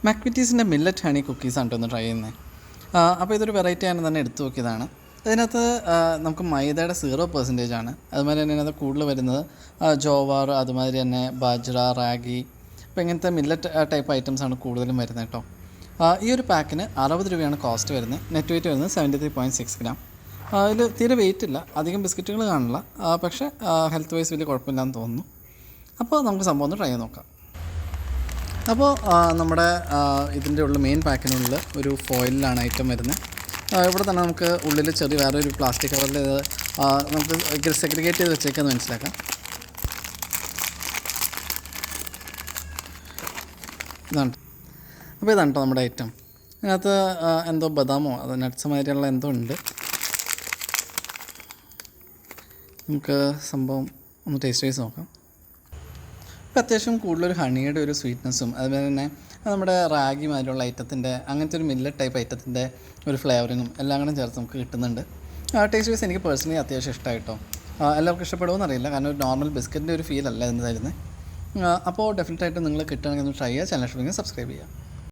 മക്വിറ്റീസിൻ്റെ millet honey കുക്കീസാണ് ഒന്ന് try ചെയ്യുന്നത്. അപ്പോൾ ഇതൊരു വെറൈറ്റി ആണ് തന്നെ എടുത്തു നോക്കിയതാണ്. ഇതിനകത്ത് നമുക്ക് മൈദയുടെ 0% ആണ്. അതുമാതിരി തന്നെ ഇതിനകത്ത് കൂടുതൽ വരുന്നത് ജോവാർ, അതുമാതിരി തന്നെ ബാജ്റ, റാഗി, അപ്പോൾ ഇങ്ങനത്തെ മില്ലറ്റ് ടൈപ്പ് ഐറ്റംസാണ് കൂടുതലും വരുന്നത് കേട്ടോ. ഈ ഒരു പാക്കിന് 60 രൂപയാണ് കോസ്റ്റ് വരുന്നത്. നെറ്റ് വെയിറ്റ് വരുന്നത് 73.6 ഗ്രാം. ഇതിൽ തീരെ വെയിറ്റ് ഇല്ല, അധികം ബിസ്ക്കറ്റുകൾ കാണില്ല, പക്ഷേ ഹെൽത്ത് വൈസ് വലിയ കുഴപ്പമില്ലാന്ന് തോന്നുന്നു. അപ്പോൾ നമുക്ക് സംഭവം ഒന്ന് ട്രൈ ചെയ്ത് നോക്കാം. അപ്പോൾ നമ്മുടെ ഇതിൻ്റെ ഉള്ള മെയിൻ പാക്കിനുള്ളിൽ ഒരു ഫോയിലാണ് ഐറ്റം വരുന്നത്. ഇവിടെ തന്നെ നമുക്ക് ഉള്ളിൽ ചെറിയ വേറൊരു പ്ലാസ്റ്റിക് കവറിൽ നമുക്ക് സെഗ്രിഗേറ്റ് ചെയ്ത് വെച്ചേക്കെന്ന് മനസ്സിലാക്കാം. ഇതാണ്. അപ്പോൾ ഇതാണ് കേട്ടോ നമ്മുടെ ഐറ്റം. അതിനകത്ത് എന്തോ ബദാമോ അത് നട്ട്സ് മാതിരിയുള്ള എന്തോ ഉണ്ട്. നമുക്ക് സംഭവം ഒന്ന് ടേസ്റ്റ് ചെയ്ത് നോക്കാം. ഇപ്പോൾ അത്യാവശ്യം കൂടുതലൊരു ഹണിയുടെ ഒരു സ്വീറ്റ്നെസ്സും അതുപോലെ തന്നെ നമ്മുടെ റാഗി മാതിരിയുള്ള ഐറ്റത്തിൻ്റെ അങ്ങനത്തെ ഒരു മില്ലറ്റ് ടൈപ്പ് ഐറ്റത്തിൻ്റെ ഒരു ഫ്ലേവറിങ്ങും എല്ലാം കൂടെ ചേർത്ത് നമുക്ക് കിട്ടുന്നുണ്ട്. ടേസ്റ്റ് വൈസ് എനിക്ക് പേഴ്സണലി അത്യാവശ്യം ഇഷ്ടമായിട്ടോ. എല്ലാവർക്കും ഇഷ്ടപ്പെടുമോ എന്നറിയില്ല, കാരണം ഒരു നോർമൽ ബിസ്ക്കറ്റിൻ്റെ ഒരു ഫീൽ അല്ല എന്ന് തരുന്നത്. അപ്പോൾ ഡെഫിനറ്റായിട്ടും നിങ്ങൾ കിട്ടുകയാണെങ്കിൽ ഒന്ന് ട്രൈ ചെയ്യുക. ചാനൽ ഇഷ്ടമെങ്കിൽ സബ്സ്ക്രൈബ് ചെയ്യുക.